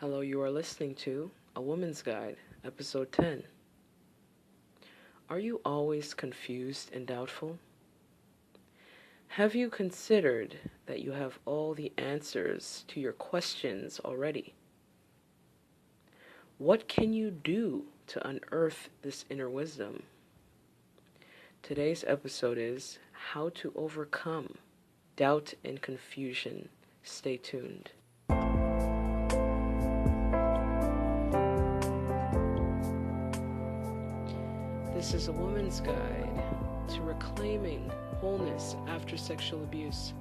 Hello, you are listening to A Woman's Guide, Episode 10. Are you always confused and doubtful? Have you considered that you have all the answers to your questions already? What can you do to unearth this inner wisdom? Today's episode is How to Overcome Doubt and Confusion. Stay tuned. This is a woman's guide to reclaiming wholeness after sexual abuse.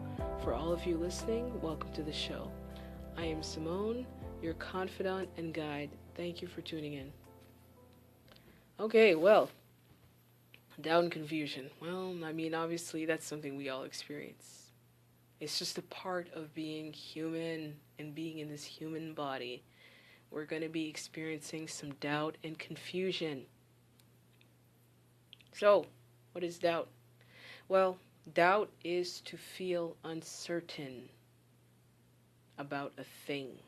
For all of you listening, welcome to the show. I am Simone, your confidant and guide. Thank you for tuning in. Okay, well, doubt and confusion. Well, obviously that's something we all experience. It's just a part of being human and being in this human body. We're going to be experiencing some doubt and confusion. So, what is doubt? Well, doubt is to feel uncertain about a thing.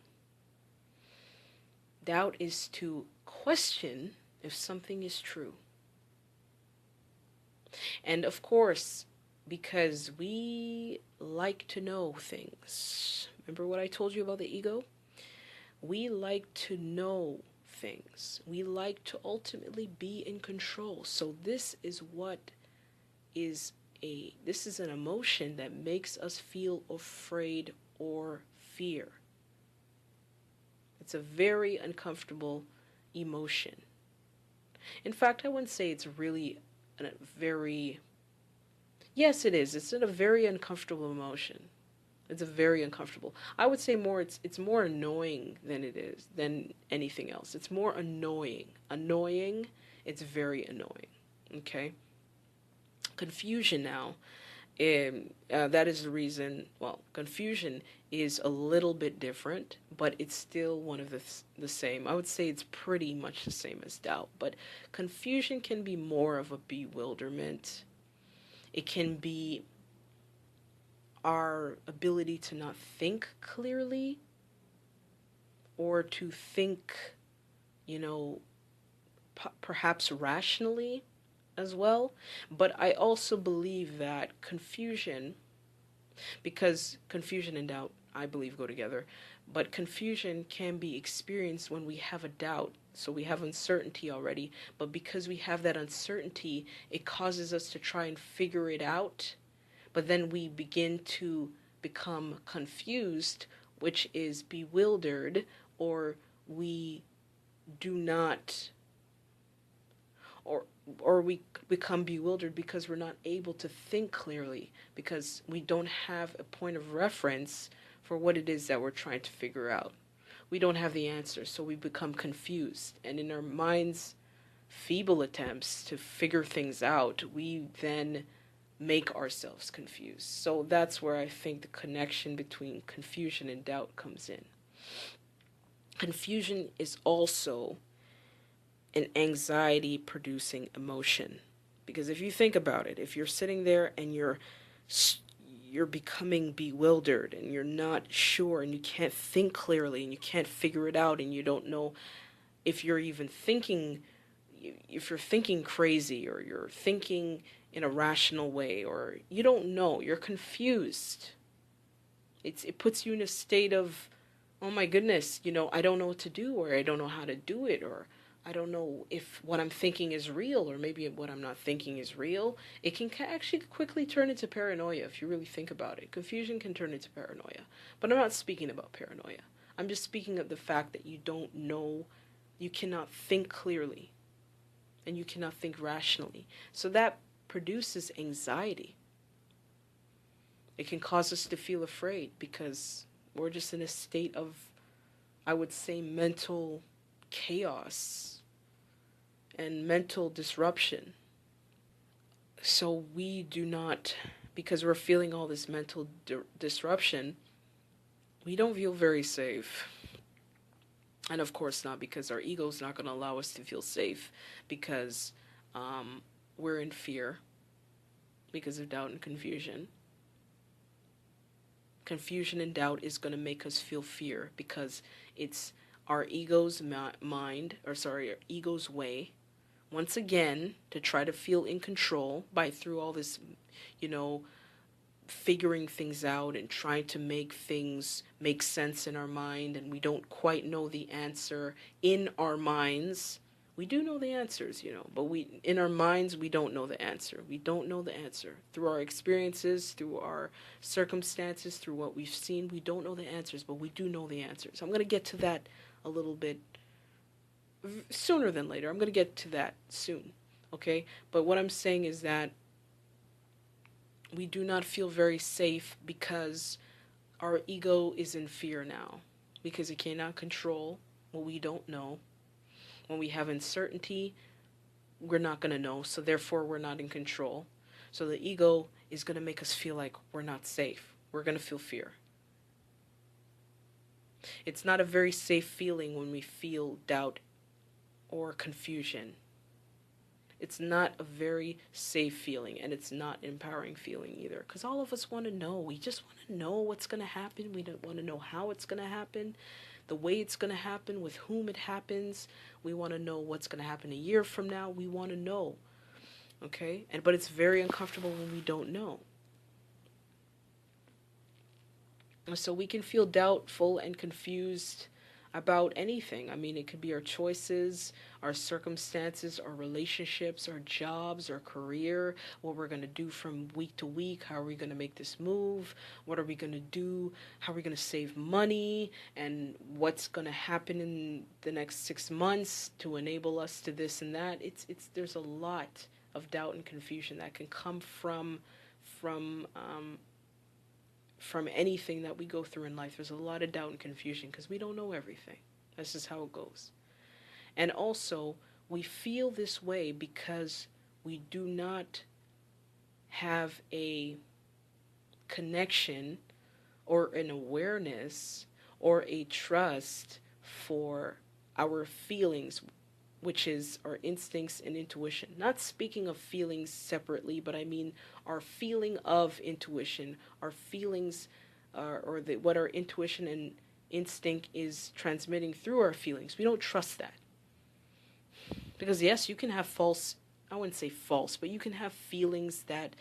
Doubt is to question if something is true. And of course, because we like to know things. Remember what I told you about the ego? We like to know things. We like to ultimately be in control. So this is an emotion that makes us feel afraid or fear. It's a very uncomfortable emotion. In fact, I wouldn't say it's really yes, it is. It's a very uncomfortable emotion. It's a very uncomfortable. I would say it's more annoying than anything else. It's more annoying. Annoying, it's very annoying. Okay? Confusion now, that is the reason, confusion is a little bit different, but it's still one of the same. I would say it's pretty much the same as doubt, but confusion can be more of a bewilderment. It can be our ability to not think clearly or to think, perhaps rationally as well. But I also believe that confusion, because confusion and doubt, I believe, go together, but confusion can be experienced when we have a doubt. So we have uncertainty already, but because we have that uncertainty, it causes us to try and figure it out. But then we begin to become confused, which is bewildered, or we do not, or we become bewildered because we're not able to think clearly, because we don't have a point of reference for what it is that we're trying to figure out. We don't have the answer, so we become confused. And in our minds' feeble attempts to figure things out, we then make ourselves confused. So that's where I think the connection between confusion and doubt comes in. Confusion is also an anxiety-producing emotion. Because if you think about it, if you're sitting there and you're becoming bewildered and you're not sure and you can't think clearly and you can't figure it out and you don't know if you're even thinking, if you're thinking crazy or you're thinking in a rational way, or you don't know, you're confused. It puts you in a state of, oh my goodness, I don't know what to do, or I don't know how to do it, or I don't know if what I'm thinking is real, or maybe what I'm not thinking is real. It can actually quickly turn into paranoia if you really think about it. Confusion can turn into paranoia. But I'm not speaking about paranoia. I'm just speaking of the fact that you don't know, you cannot think clearly, and you cannot think rationally. So that produces anxiety. It can cause us to feel afraid because we're just in a state of, I would say, mental chaos and mental disruption. So we do not, because we're feeling all this mental disruption, we don't feel very safe. And of course not, because our ego is not going to allow us to feel safe, because we're in fear because of doubt and confusion. Confusion and doubt is going to make us feel fear because it's our ego's mind, or sorry, our ego's way, once again, to try to feel in control by through all this, you know, figuring things out and trying to make things make sense in our mind, and we don't quite know the answer in our minds. We do know the answers, but we in our minds we don't know the answer. We don't know the answer. Through our experiences, through our circumstances, through what we've seen, we don't know the answers, but we do know the answers. I'm going to get to that a little bit sooner than later. I'm going to get to that soon. Okay? But what I'm saying is that we do not feel very safe because our ego is in fear now, because it cannot control what we don't know. When we have uncertainty, we're not going to know, so therefore we're not in control. So the ego is going to make us feel like we're not safe. We're going to feel fear. It's not a very safe feeling when we feel doubt or confusion. It's not a very safe feeling, and it's not an empowering feeling either, because all of us want to know. We just want to know what's going to happen. We don't want to know how it's going to happen, the way it's going to happen, with whom it happens. We want to know what's going to happen a year from now. We want to know, okay? But it's very uncomfortable when we don't know. So we can feel doubtful and confused about anything. I mean, it could be our choices, our circumstances, our relationships, our jobs, our career, what we're going to do from week to week, how are we going to make this move, what are we going to do, how are we going to save money, and what's going to happen in the next 6 months to enable us to this and that. There's a lot of doubt and confusion that can come from anything that we go through in life. There's a lot of doubt and confusion because we don't know everything. That's just how it goes. And also, we feel this way because we do not have a connection or an awareness or a trust for our feelings, which is our instincts and intuition. Not speaking of feelings separately, but I mean our feeling of intuition, our feelings, what our intuition and instinct is transmitting through our feelings. We don't trust that. Because yes, you can have I wouldn't say false, but you can have feelings that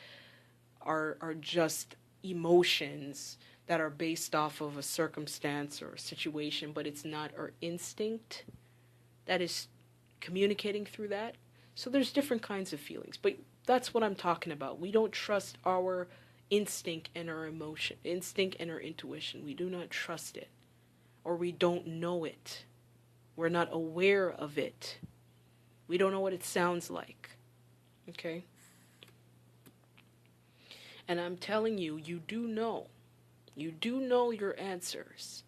are just emotions that are based off of a circumstance or a situation, but it's not our instinct that is communicating through that. So there's different kinds of feelings, but that's what I'm talking about. We don't trust our instinct and our intuition. We do not trust it, or we don't know it. We're not aware of it. We don't know what it sounds like. Okay? And I'm telling you, you do know. You do know your answers.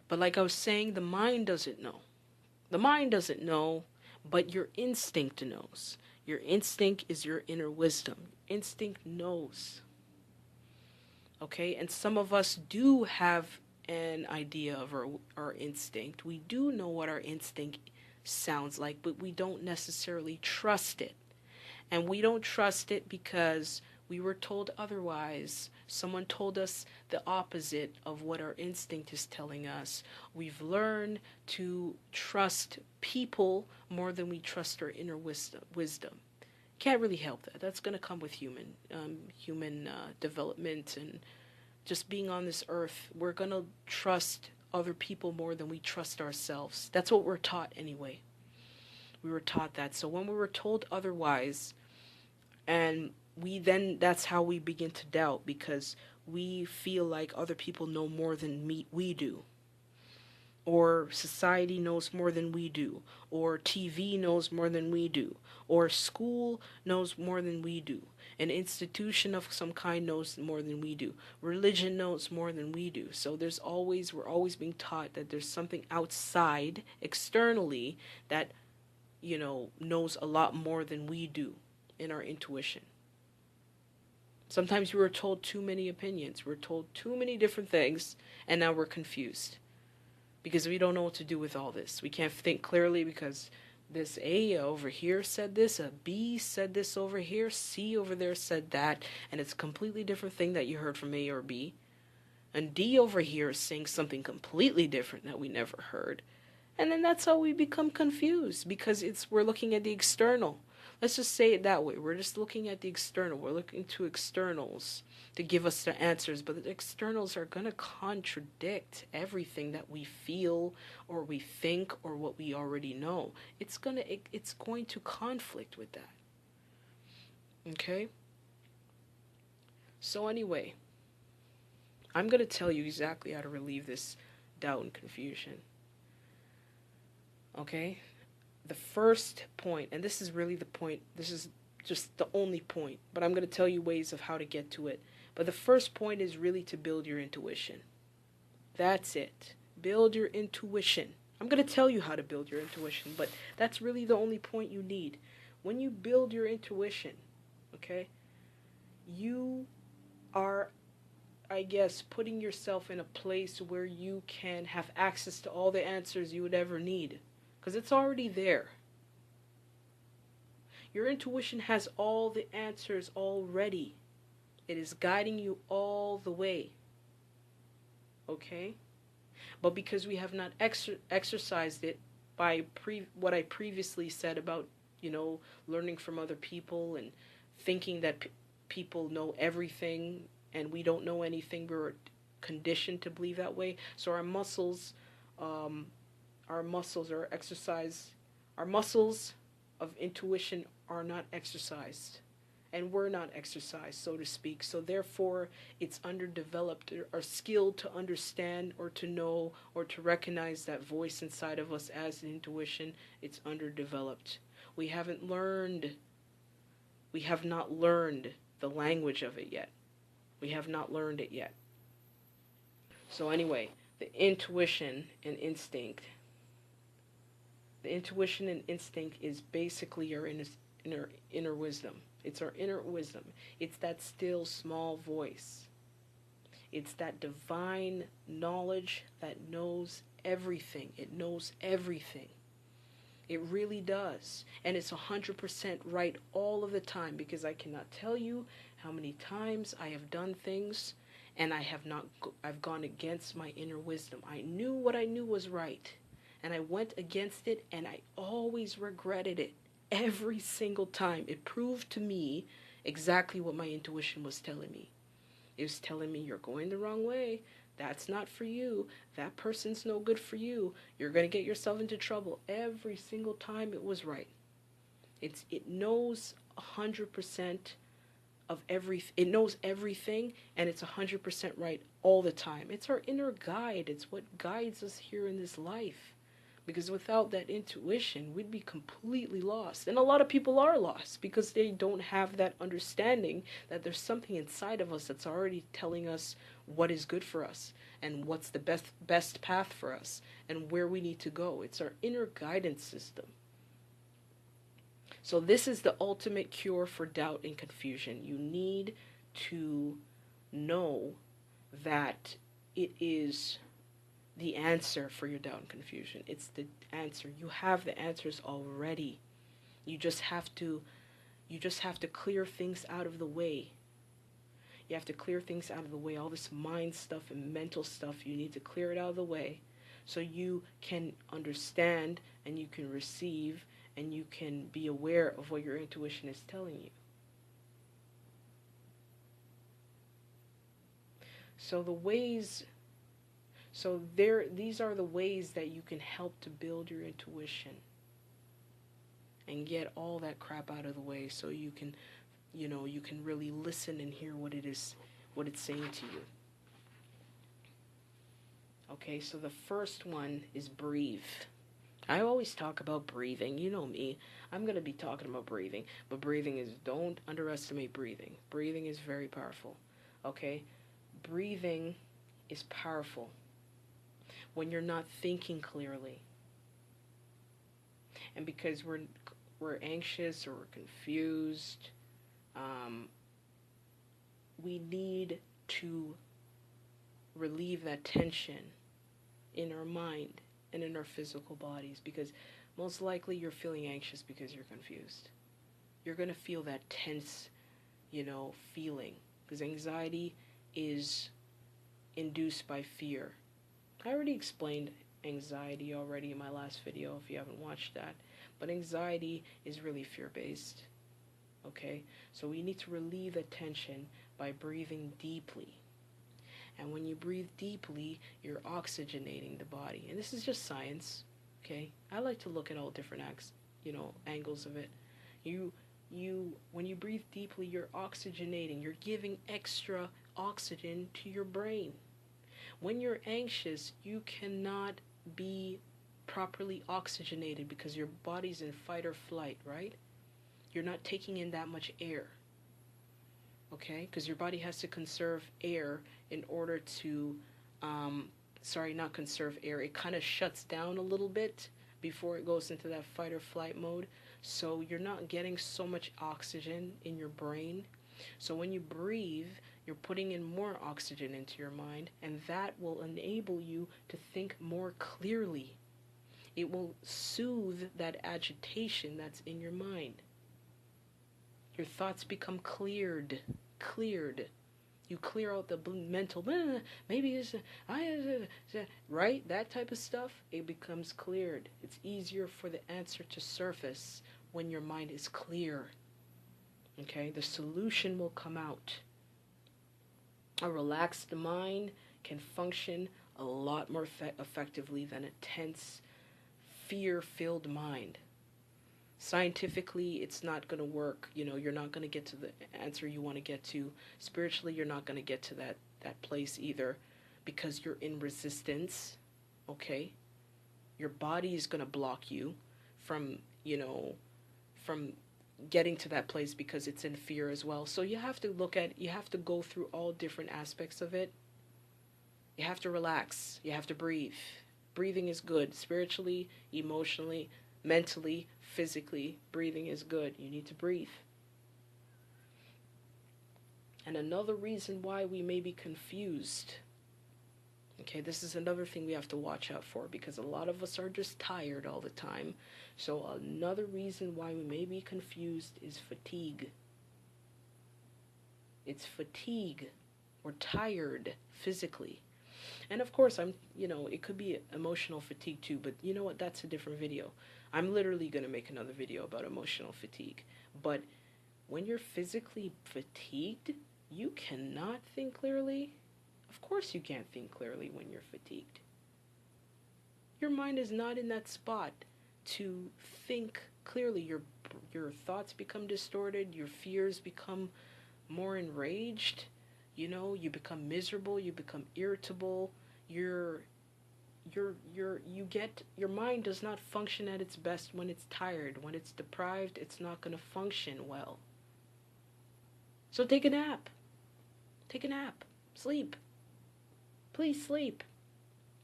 But like I was saying, the mind doesn't know. The mind doesn't know, but your instinct knows. Your instinct is your inner wisdom. Instinct knows. Okay? And some of us do have an idea of our instinct. We do know what our instinct sounds like, but we don't necessarily trust it. And we don't trust it because we were told otherwise. Someone told us the opposite of what our instinct is telling us. We've learned to trust people more than we trust our inner wisdom. Can't really help that. That's going to come with human development and just being on this earth. We're going to trust other people more than we trust ourselves. That's what we're taught anyway. We were taught that. So when we were told otherwise, and that's how we begin to doubt, because we feel like other people know more than we do, or society knows more than we do, or TV knows more than we do, or school knows more than we do, an institution of some kind knows more than we do, religion knows more than we do. So we're always being taught that there's something outside, externally, that knows a lot more than we do in our intuition. Sometimes we were told too many opinions. We're told too many different things, and now we're confused because we don't know what to do with all this. We can't think clearly because this A over here said this, a B said this over here, C over there said that, and it's a completely different thing that you heard from A or B. And D over here is saying something completely different that we never heard. And then that's how we become confused, because we're looking at the external. Let's just say it that way. We're just looking at the external. We're looking to externals to give us the answers, but the externals are going to contradict everything that we feel or we think or what we already know. It's going to conflict with that. Okay? So anyway, I'm going to tell you exactly how to relieve this doubt and confusion. Okay? The first point, and this is really the point, this is just the only point, but I'm going to tell you ways of how to get to it. But the first point is really to build your intuition. That's it. Build your intuition. I'm going to tell you how to build your intuition, but that's really the only point you need. When you build your intuition, okay, you are, I guess, putting yourself in a place where you can have access to all the answers you would ever need, because it's already there. Your intuition has all the answers already. It is guiding you all the way. Okay? But because we have not exercised it by what I previously said about, learning from other people and thinking that people know everything and we don't know anything, we're conditioned to believe that way. So our muscles are exercised. Our muscles of intuition are not exercised, and we're not exercised, so to speak. So therefore, it's underdeveloped. Our skill to understand or to know or to recognize that voice inside of us as an intuition, it's underdeveloped. We have not learned the language of it yet. We have not learned it yet. So anyway, the intuition and instinct. The intuition and instinct is basically your inner wisdom. It's our inner wisdom. It's that still small voice. It's that divine knowledge that knows everything. It knows everything. It really does. And it's 100% right all of the time, because I cannot tell you how many times I have done things and I've gone against my inner wisdom. I knew what I knew was right, and I went against it, and I always regretted it. Every single time. It proved to me exactly what my intuition was telling me. It was telling me, you're going the wrong way. That's not for you. That person's no good for you. You're going to get yourself into trouble. Every single time it was right. It knows 100% it knows everything, and it's 100% right all the time. It's our inner guide. It's what guides us here in this life. Because without that intuition, we'd be completely lost. And a lot of people are lost because they don't have that understanding that there's something inside of us that's already telling us what is good for us and what's the best path for us and where we need to go. It's our inner guidance system. So this is the ultimate cure for doubt and confusion. You need to know that it is the answer for your doubt and confusion. It's the answer. You have the answers already. You just have to clear things out of the way. You have to clear things out of the way. All this mind stuff and mental stuff, you need to clear it out of the way so you can understand and you can receive and you can be aware of what your intuition is telling you. These are the ways that you can help to build your intuition and get all that crap out of the way so you can really listen and hear what it's saying to you. Okay, so the first one is breathe. I always talk about breathing. You know me. I'm going to be talking about breathing. But don't underestimate breathing. Breathing is very powerful. Okay? Breathing is powerful when you're not thinking clearly. And because we're anxious or we're confused, we need to relieve that tension in our mind and in our physical bodies, because most likely you're feeling anxious because you're confused. You're going to feel that tense, feeling, because anxiety is induced by fear. I already explained anxiety already in my last video if you haven't watched that. But anxiety is really fear-based. Okay? So we need to relieve the tension by breathing deeply. And when you breathe deeply, you're oxygenating the body. And this is just science. Okay? I like to look at all different angles of it. When you breathe deeply, you're oxygenating. You're giving extra oxygen to your brain. When you're anxious, you cannot be properly oxygenated because your body's in fight or flight, right? You're not taking in that much air. Okay? Because your body has to conserve air in order to, not conserve air. It kind of shuts down a little bit before it goes into that fight or flight mode. So you're not getting so much oxygen in your brain. So when you breathe, you're putting in more oxygen into your mind, and that will enable you to think more clearly. It will soothe that agitation that's in your mind. Your thoughts become cleared. You clear out the mental, maybe it's, right? That type of stuff, it becomes cleared. It's easier for the answer to surface when your mind is clear. Okay? The solution will come out. A relaxed mind can function a lot more effectively than a tense, fear-filled mind. Scientifically, it's not going to work. You're not going to get to the answer you want to get to. Spiritually, you're not going to get to that place either because you're in resistance, okay? Your body is going to block you from getting to that place because it's in fear as well. So you have to go through all different aspects of it. You have to relax. You have to breathe. Breathing is good. Spiritually, emotionally, mentally, physically, breathing is good. You need to breathe. And another reason why we may be confused, okay, this is another thing we have to watch out for because a lot of us are just tired all the time. So another reason why we may be confused is fatigue. It's fatigue. We're tired physically. And of course, it could be emotional fatigue too, but you know what? That's a different video. I'm literally going to make another video about emotional fatigue. But when you're physically fatigued, you cannot think clearly. Of course you can't think clearly when you're fatigued. Your mind is not in that spot to think clearly. Your thoughts become distorted, your fears become more enraged, you become miserable, you become irritable, your mind does not function at its best when it's tired. When it's deprived, it's not going to function well. So take a nap. Take a nap. Sleep. Please sleep.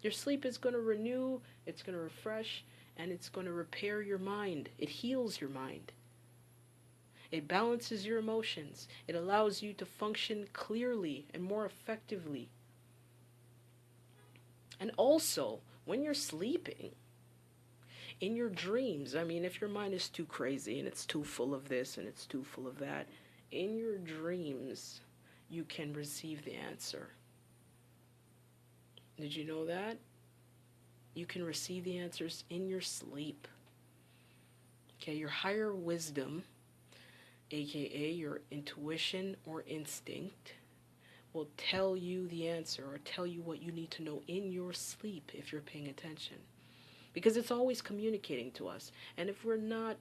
Your sleep is going to renew, it's going to refresh, and it's going to repair your mind. It heals your mind. It balances your emotions. It allows you to function clearly and more effectively. And also, when you're sleeping, in your dreams, if your mind is too crazy and it's too full of this and it's too full of that, in your dreams, you can receive the answer. Did you know that? You can receive the answers in your sleep. Okay, your higher wisdom, aka your intuition or instinct, will tell you the answer or tell you what you need to know in your sleep if you're paying attention. Because it's always communicating to us. And if we're not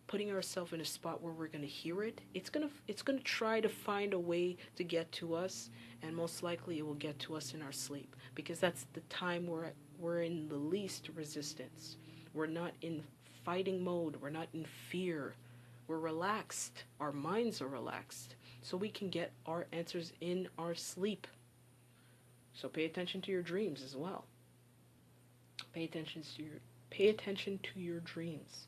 putting ourselves in a spot where we're going to hear it, it's going to try to find a way to get to us, and most likely it will get to us in our sleep, because that's the time we're in the least resistance. We're not in fighting mode. We're not in fear. We're relaxed. Our minds are relaxed. So we can get our answers in our sleep. So pay attention to your dreams as well. Pay attention to your dreams.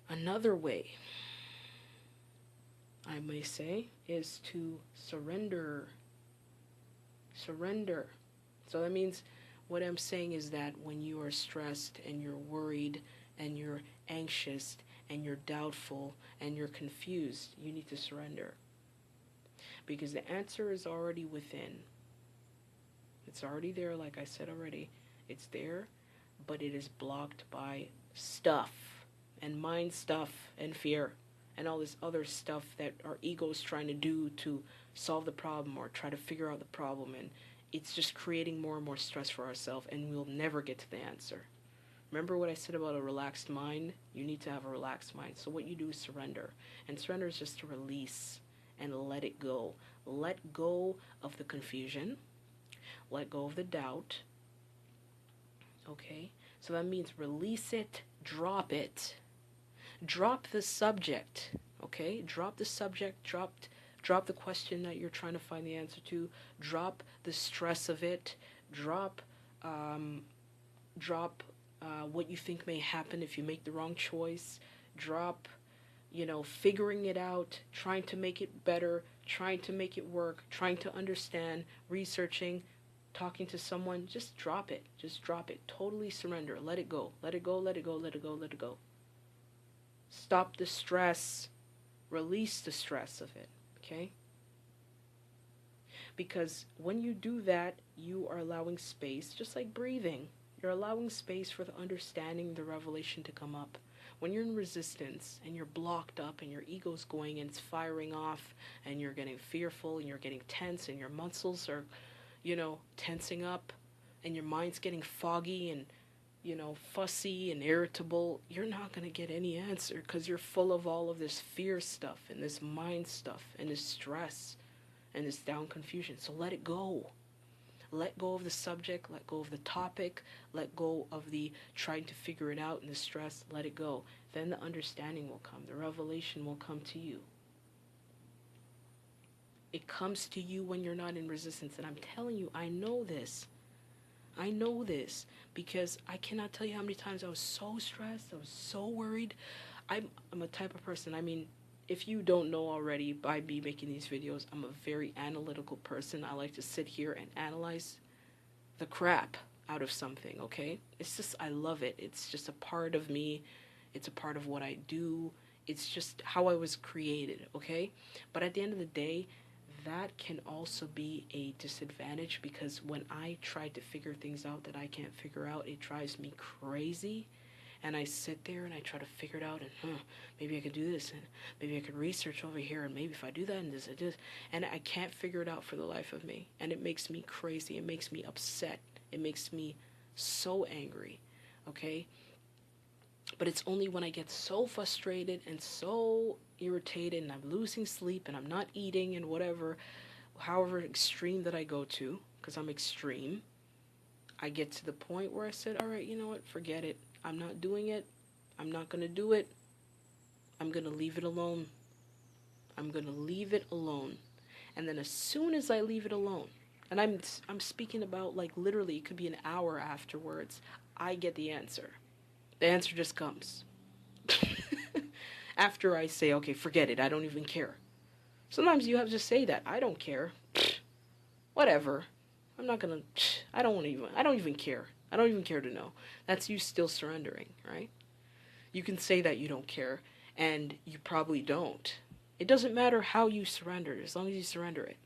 Another way, I may say, is to surrender. Surrender. So that means, what I'm saying is that when you are stressed and you're worried and you're anxious and you're doubtful and you're confused, you need to surrender. Because the answer is already within. It's already there, like I said already. It's there, but it is blocked by stuff and mind stuff and fear and all this other stuff that our ego's trying to do to solve the problem or try to figure out the problem. And it's just creating more and more stress for ourselves, and we'll never get to the answer. Remember what I said about a relaxed mind? You need to have a relaxed mind. So what you do is surrender. And surrender is just to release and let it go. Let go of the confusion. Let go of the doubt. Okay? So that means release it, drop it. Drop the subject. Okay? Drop the subject, drop the question that you're trying to find the answer to. Drop the stress of it. Drop what you think may happen if you make the wrong choice. Drop, figuring it out, trying to make it better, trying to make it work, trying to understand, researching, talking to someone. Just drop it. Just drop it. Totally surrender. Let it go. Let it go, let it go, let it go, let it go. Stop the stress. Release the stress of it. Okay? Because when you do that, you are allowing space, just like breathing. You're allowing space for the understanding, the revelation to come up. When you're in resistance and you're blocked up and your ego's going and it's firing off and you're getting fearful and you're getting tense and your muscles are, tensing up and your mind's getting foggy and, fussy and irritable, you're not going to get any answer because you're full of all of this fear stuff and this mind stuff and this stress and this down confusion. So let it go. Let go of the subject, let go of the topic, let go of the trying to figure it out and the stress, let it go. Then the understanding will come, the revelation will come to you. It comes to you when you're not in resistance. And I'm telling you, I know this. I know this because I cannot tell you how many times I was so stressed, I was so worried. I'm a type of person, if you don't know already by me making these videos, I'm a very analytical person. I like to sit here and analyze the crap out of something, okay? It's just, I love it. It's just a part of me. It's a part of what I do. It's just how I was created, okay? But at the end of the day, that can also be a disadvantage because when I try to figure things out that I can't figure out, it drives me crazy. And I sit there and I try to figure it out and maybe I could do this and maybe I could research over here and maybe if I do that and this and I can't figure it out for the life of me. And it makes me crazy. It makes me upset. It makes me so angry. Okay? But it's only when I get so frustrated and so irritated and I'm losing sleep and I'm not eating and whatever, however extreme that I go to, because I'm extreme, I get to the point where I said, all right, you know what, forget it. I'm not doing it. I'm not going to do it. I'm going to leave it alone. I'm going to leave it alone. And then as soon as I leave it alone, and I'm speaking about like literally it could be an hour afterwards, I get the answer. The answer just comes. After I say, okay, forget it. I don't even care. Sometimes you have to say that. I don't care. Whatever. I'm not going to, I don't even care. I don't even care to know. That's you still surrendering, right? You can say that you don't care, and you probably don't. It doesn't matter how you surrender, as long as you surrender it.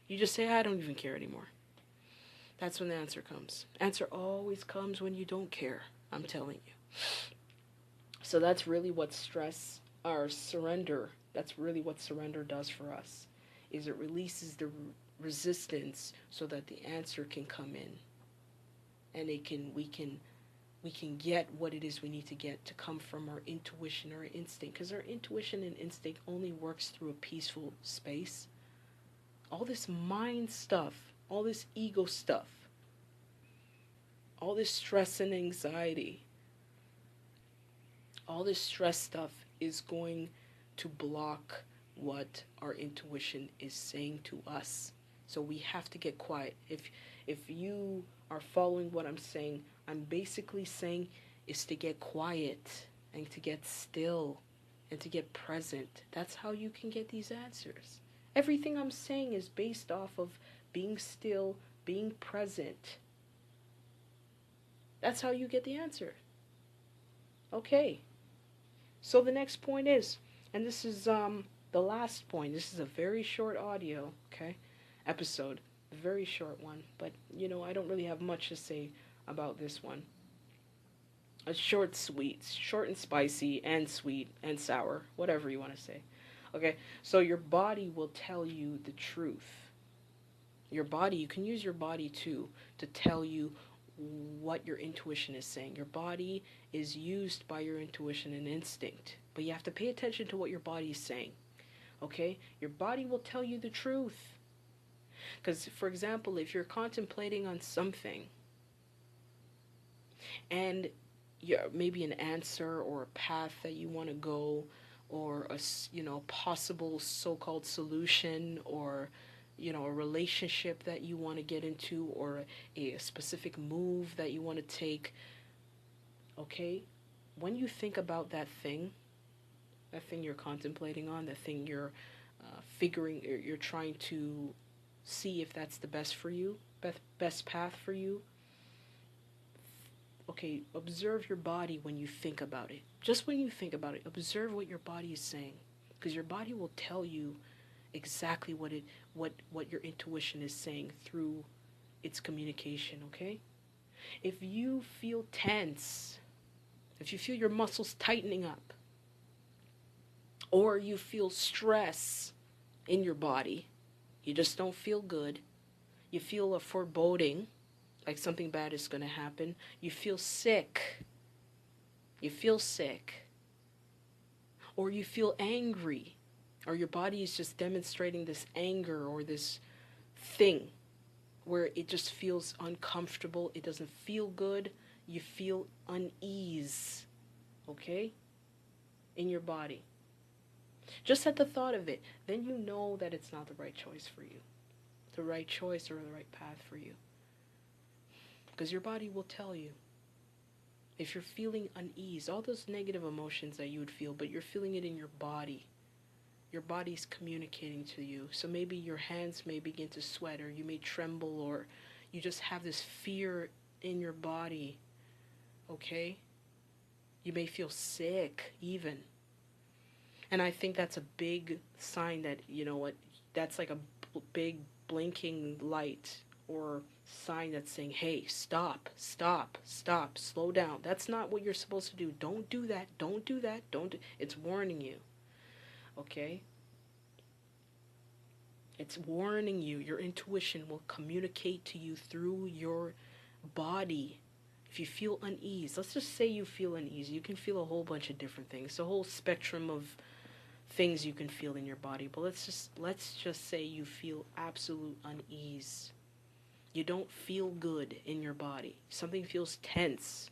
You just say, I don't even care anymore. That's when the answer comes. Answer always comes when you don't care, I'm telling you. So that's really what surrender, that's really what surrender does for us, is it releases the resistance so that the answer can come in. And we can get what it is we need to get to come from our intuition or our instinct. Because our intuition and instinct only works through a peaceful space. All this mind stuff, all this ego stuff, all this stress and anxiety, all this stress stuff is going to block what our intuition is saying to us. So we have to get quiet. If you are following what I'm saying, I'm basically saying is to get quiet and to get still and to get present. That's how you can get these answers. Everything I'm saying is based off of being still, being present. That's how you get the answer. Okay. So the next point is, and this is the last point. This is a very short audio, okay, episode. A very short one, but I don't really have much to say about this one. A short and spicy and sweet and sour, whatever you want to say. Okay, so your body will tell you the truth. Your body, you can use your body too to tell you what your intuition is saying. Your body is used by your intuition and instinct, but you have to pay attention to what your body is saying. Okay, your body will tell you the truth. Because, for example, if you're contemplating on something and maybe an answer or a path that you want to go, or a possible so-called solution, or a relationship that you want to get into, or a specific move that you want to take, okay, when you think about that thing you're contemplating on, that thing you're you're trying to see if that's the best for you, best path for you. Okay, observe your body when you think about it. Just when you think about it, observe what your body is saying, because your body will tell you exactly what your intuition is saying through its communication, okay? If you feel tense, if you feel your muscles tightening up, or you feel stress in your body, you just don't feel good, you feel a foreboding, like something bad is going to happen, you feel sick, or you feel angry, or your body is just demonstrating this anger or this thing where it just feels uncomfortable, it doesn't feel good, you feel unease, okay, in your body. Just at the thought of it, then you know that it's not the right choice for you, the right choice or the right path for you. Because your body will tell you. If you're feeling unease, all those negative emotions that you would feel, but you're feeling it in your body's communicating to you. So maybe your hands may begin to sweat, or you may tremble, or you just have this fear in your body, okay? You may feel sick even. And I think that's a big sign that, that's like a big blinking light or sign that's saying, hey, stop, slow down. That's not what you're supposed to do. Don't do that. It's warning you. Okay? It's warning you. Your intuition will communicate to you through your body. If you feel unease, let's just say you feel unease. You can feel a whole bunch of different things. A whole spectrum of things you can feel in your body. But let's just say you feel absolute unease. You don't feel good in your body. Something feels tense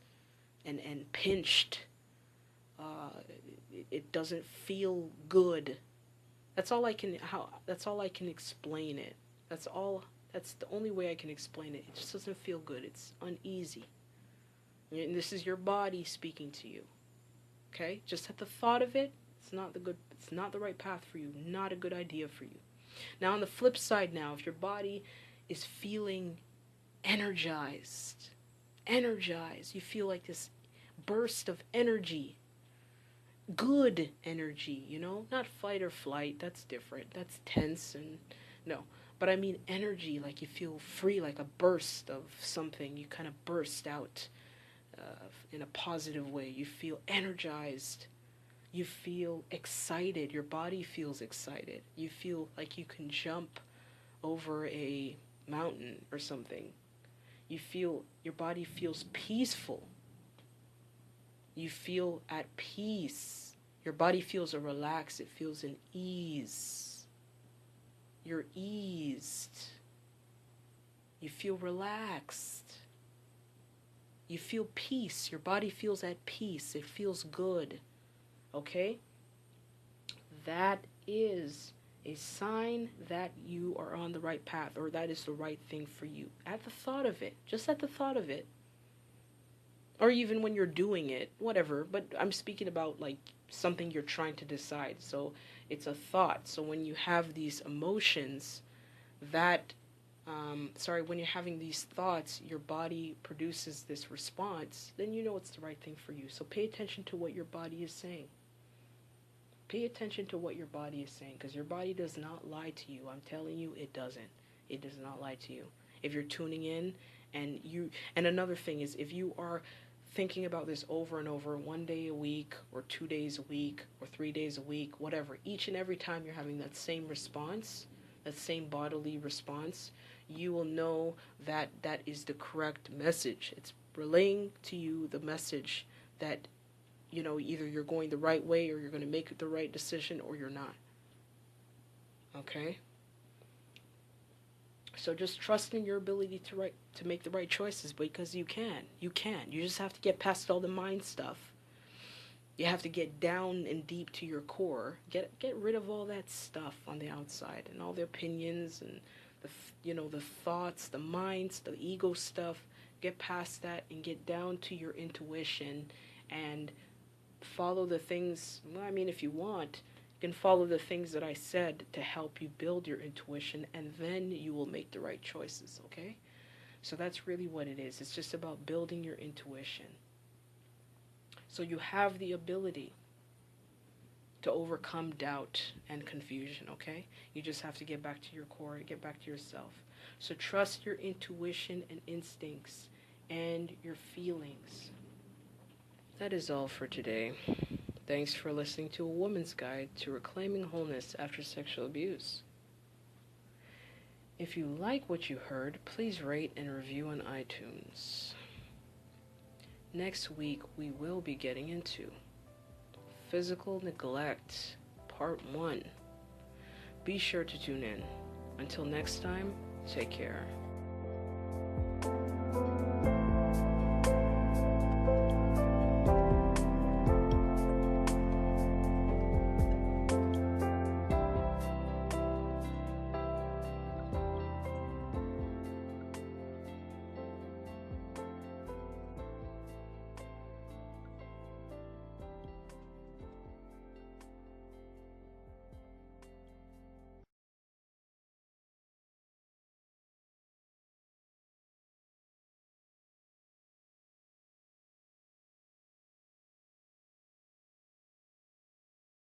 and pinched. It doesn't feel good. That's all I can explain it. That's the only way I can explain it. It just doesn't feel good. It's uneasy. And this is your body speaking to you. Okay? Just at the thought of it, it's not the right path for you. Not a good idea for you. Now on the flip side now, if your body is feeling energized, you feel like this burst of energy, good energy, not fight or flight, that's different, that's tense, and no, but I mean energy, like you feel free, like a burst of something, you kind of burst out in a positive way, you feel energized, you feel excited, your body feels excited, you feel like you can jump over a mountain or something, your body feels peaceful. You feel at peace. Your body feels relaxed. It feels an ease. You're eased. You feel relaxed. You feel peace. Your body feels at peace. It feels good. Okay? That is a sign that you are on the right path, or that is the right thing for you. At the thought of it, just at the thought of it, or even when you're doing it, whatever, but I'm speaking about like something you're trying to decide, so it's a thought. So when you have these emotions, when you're having these thoughts, your body produces this response, then you know it's the right thing for you. So pay attention to what your body is saying. Pay attention to what your body is saying, because your body does not lie to you. I'm telling you, it doesn't. It does not lie to you. If you're tuning in And another thing is, if you are thinking about this over and over, 1 day a week or 2 days a week or 3 days a week, whatever, each and every time you're having that same response, that same bodily response, you will know that that is the correct message. It's relaying to you the message that, either you're going the right way, or you're going to make the right decision, or you're not. Okay? So just trust in your ability to make the right choices, because you can. You can. You just have to get past all the mind stuff. You have to get down and deep to your core. Get rid of all that stuff on the outside, and all the opinions and the thoughts, the minds, the ego stuff. Get past that and get down to your intuition and follow the things. Well, I mean, if you want, you can follow the things that I said to help you build your intuition, and then you will make the right choices, okay? So that's really what it is. It's just about building your intuition. So you have the ability to overcome doubt and confusion, okay? You just have to get back to your core, get back to yourself. So trust your intuition and instincts and your feelings. That is all for today. Thanks for listening to A Woman's Guide to Reclaiming Wholeness After Sexual Abuse. If you like what you heard, please rate and review on iTunes. Next week, we will be getting into Physical Neglect, Part 1. Be sure to tune in. Until next time, take care.